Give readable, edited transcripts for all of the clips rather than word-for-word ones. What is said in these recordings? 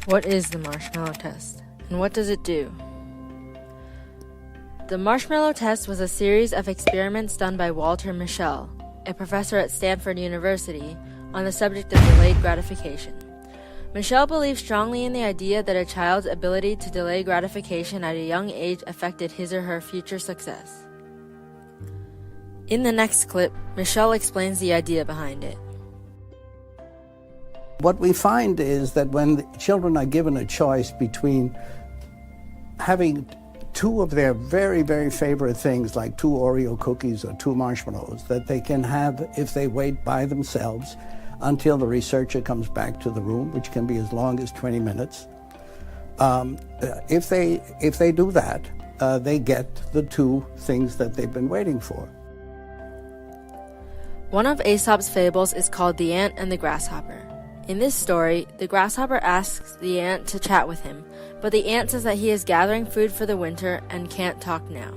What is the Marshmallow Test, and what does it do? The Marshmallow Test was a series of experiments done by Walter Mischel, a professor at Stanford University, on the subject of delayed gratification. Mischel believed strongly in the idea that a child's ability to delay gratification at a young age affected his or her future success. In the next clip, Mischel explains the idea behind it. What we find is that when the children are given a choice between having two of their very, very favorite things, like 2 Oreo cookies or 2 marshmallows, that they can have if they wait by themselves until the researcher comes back to the room, which can be as long as 20 minutes. If they do that, they get the 2 things that they've been waiting for. One of Aesop's fables is called The Ant and the Grasshopper. In this story, the grasshopper asks the ant to chat with him, but the ant says that he is gathering food for the winter and can't talk now.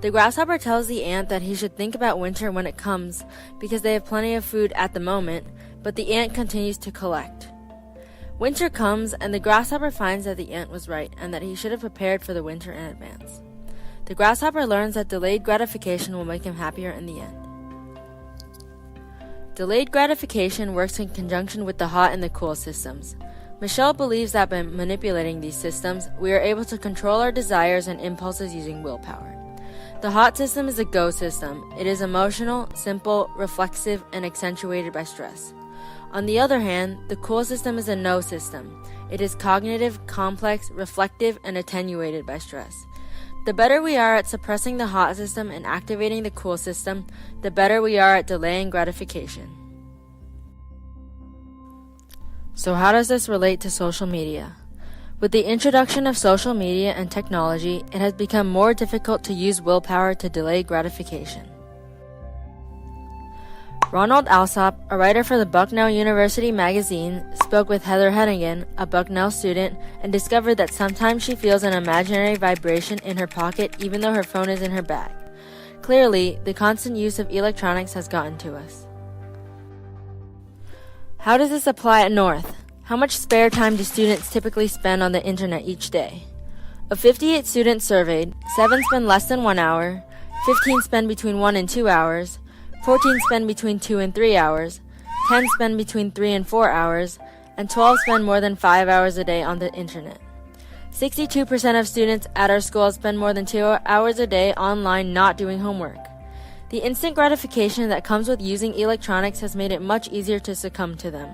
The grasshopper tells the ant that he should think about winter when it comes because they have plenty of food at the moment, but the ant continues to collect. Winter comes, and the grasshopper finds that the ant was right and that he should have prepared for the winter in advance. The grasshopper learns that delayed gratification will make him happier in the end. Delayed gratification works in conjunction with the hot and the cool systems. Mischel believes that by manipulating these systems, we are able to control our desires and impulses using willpower. The hot system is a go system. It is emotional, simple, reflexive, and accentuated by stress. On the other hand, the cool system is a no system. It is cognitive, complex, reflective, and attenuated by stress. The better we are at suppressing the hot system and activating the cool system, the better we are at delaying gratification. So how does this relate to social media? With the introduction of social media and technology, it has become more difficult to use willpower to delay gratification. Ronald Alsop, a writer for the Bucknell University magazine, spoke with Heather Hennigan, a Bucknell student, and discovered that sometimes she feels an imaginary vibration in her pocket even though her phone is in her bag. Clearly, the constant use of electronics has gotten to us. How does this apply at North? How much spare time do students typically spend on the internet each day? Of 58 students surveyed, 7 spend less than 1 hour, 15 spend between 1 and 2 hours, 14 spend between 2 and 3 hours, 10 spend between 3 and 4 hours, and 12 spend more than 5 hours a day on the internet. 62% of students at our school spend more than 2 hours a day online not doing homework. The instant gratification that comes with using electronics has made it much easier to succumb to them.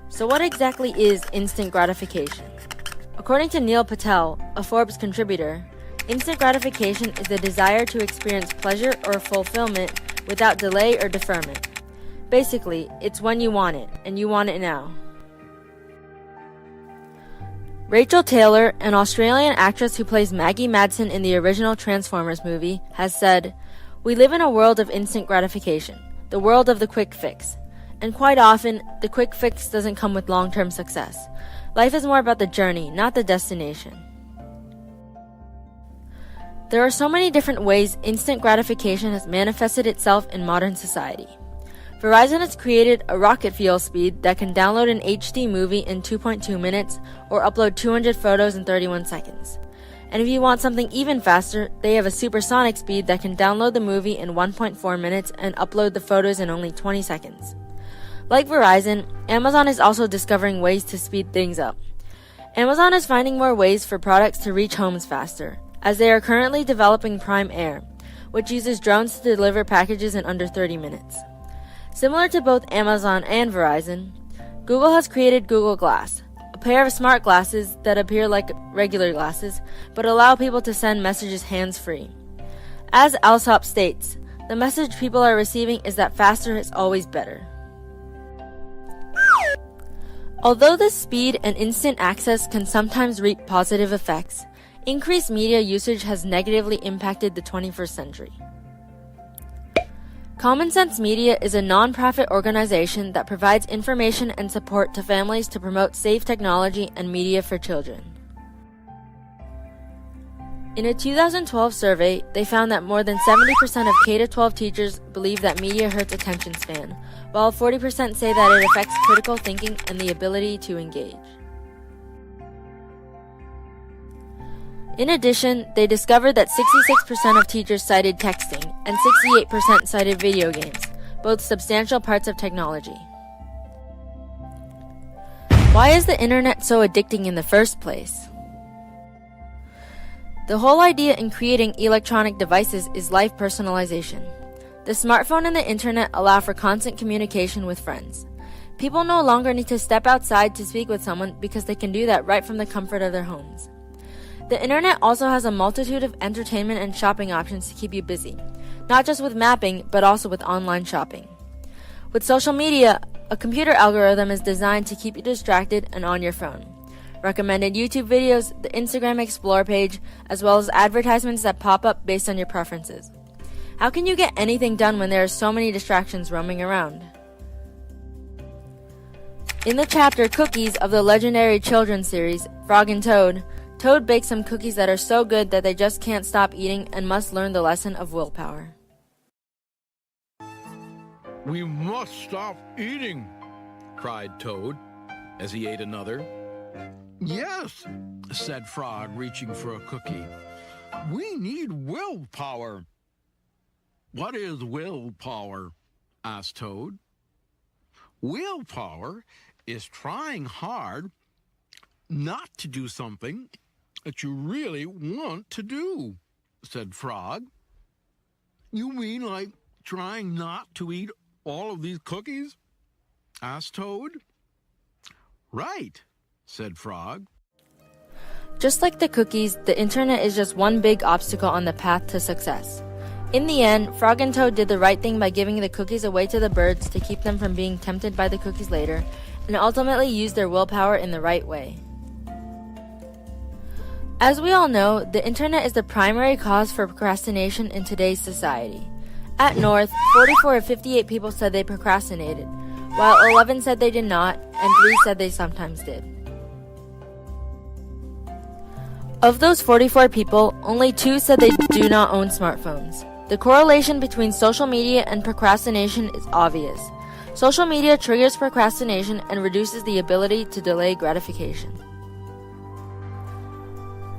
So what exactly is instant gratification? According to Neil Patel, a Forbes contributor, instant gratification is the desire to experience pleasure or fulfillment without delay or deferment. Basically, it's when you want it, and you want it now. Rachel Taylor, an Australian actress who plays Maggie Madsen in the original Transformers movie, has said, "We live in a world of instant gratification, the world of the quick fix. And quite often, the quick fix doesn't come with long-term success. Life is more about the journey, not the destination." There are so many different ways instant gratification has manifested itself in modern society. Verizon has created a rocket fuel speed that can download an HD movie in 2.2 minutes or upload 200 photos in 31 seconds. And if you want something even faster, they have a supersonic speed that can download the movie in 1.4 minutes and upload the photos in only 20 seconds. Like Verizon, Amazon is also discovering ways to speed things up. Amazon is finding more ways for products to reach homes faster, as they are currently developing Prime Air, which uses drones to deliver packages in under 30 minutes. Similar to both Amazon and Verizon, Google has created Google Glass, a pair of smart glasses that appear like regular glasses, but allow people to send messages hands-free. As Alsop states, the message people are receiving is that faster is always better. Although this speed and instant access can sometimes reap positive effects, increased media usage has negatively impacted the 21st century. Common Sense Media is a non-profit organization that provides information and support to families to promote safe technology and media for children. In a 2012 survey, they found that more than 70% of K-12 teachers believe that media hurts attention span, while 40% say that it affects critical thinking and the ability to engage. In addition, they discovered that 66% of teachers cited texting and 68% cited video games, both substantial parts of technology. Why is the internet so addicting in the first place? The whole idea in creating electronic devices is life personalization. The smartphone and the internet allow for constant communication with friends. People no longer need to step outside to speak with someone because they can do that right from the comfort of their homes. The internet also has a multitude of entertainment and shopping options to keep you busy, not just with mapping, but also with online shopping. With social media, a computer algorithm is designed to keep you distracted and on your phone. Recommended YouTube videos, the Instagram Explore page, as well as advertisements that pop up based on your preferences. How can you get anything done when there are so many distractions roaming around? In the chapter Cookies of the legendary children's series, Frog and Toad, Toad bakes some cookies that are so good that they just can't stop eating and must learn the lesson of willpower. "We must stop eating," cried Toad as he ate another. "Yes," said Frog, reaching for a cookie. "We need willpower." "What is willpower?" asked Toad. "Willpower is trying hard not to do something that you really want to do," said Frog. "You mean like trying not to eat all of these cookies?" asked Toad. "Right," said Frog. Just like the cookies, the internet is just one big obstacle on the path to success. In the end, Frog and Toad did the right thing by giving the cookies away to the birds to keep them from being tempted by the cookies later, and ultimately used their willpower in the right way. As we all know, the internet is the primary cause for procrastination in today's society. At North, 44 of 58 people said they procrastinated, while 11 said they did not, and 3 said they sometimes did. Of those 44 people, only 2 said they do not own smartphones. The correlation between social media and procrastination is obvious. Social media triggers procrastination and reduces the ability to delay gratification.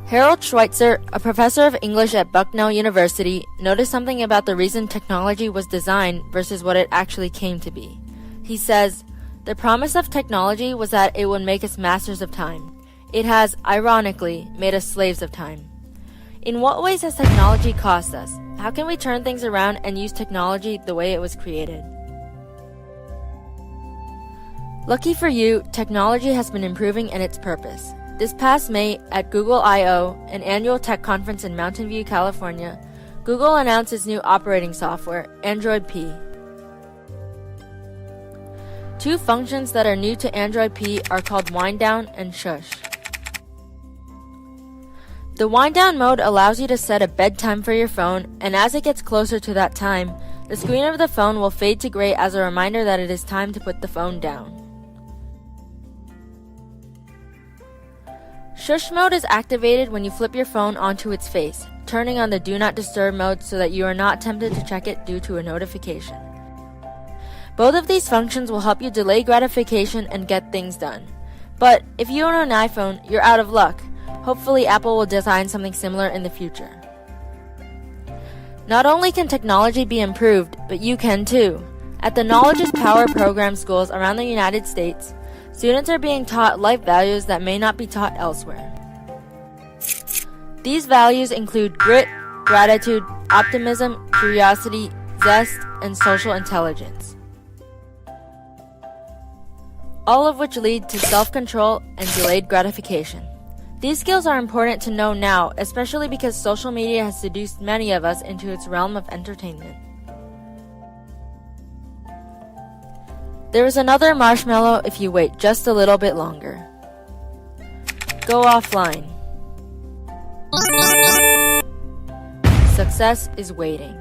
Harold Schweitzer, a professor of English at Bucknell University, noticed something about the reason technology was designed versus what it actually came to be. He says, "The promise of technology was that it would make us masters of time. It has, ironically, made us slaves of time." In what ways has technology cost us? How can we turn things around and use technology the way it was created? Lucky for you, technology has been improving in its purpose. This past May, at Google I/O, an annual tech conference in Mountain View, California, Google announced its new operating software, Android P. 2 functions that are new to Android P are called Wind Down and Shush. The wind down mode allows you to set a bedtime for your phone, and as it gets closer to that time, the screen of the phone will fade to gray as a reminder that it is time to put the phone down. Shush mode is activated when you flip your phone onto its face, turning on the Do Not Disturb mode so that you are not tempted to check it due to a notification. Both of these functions will help you delay gratification and get things done. But if you own an iPhone, you're out of luck. Hopefully Apple will design something similar in the future. Not only can technology be improved, but you can too. At the Knowledge is Power program schools around the United States, students are being taught life values that may not be taught elsewhere. These values include grit, gratitude, optimism, curiosity, zest, and social intelligence. All of which lead to self-control and delayed gratification. These skills are important to know now, especially because social media has seduced many of us into its realm of entertainment. There is another marshmallow if you wait just a little bit longer. Go offline. Success is waiting.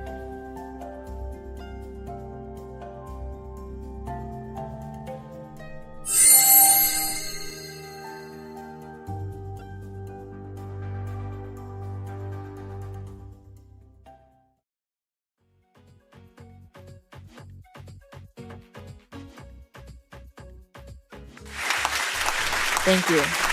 Thank you.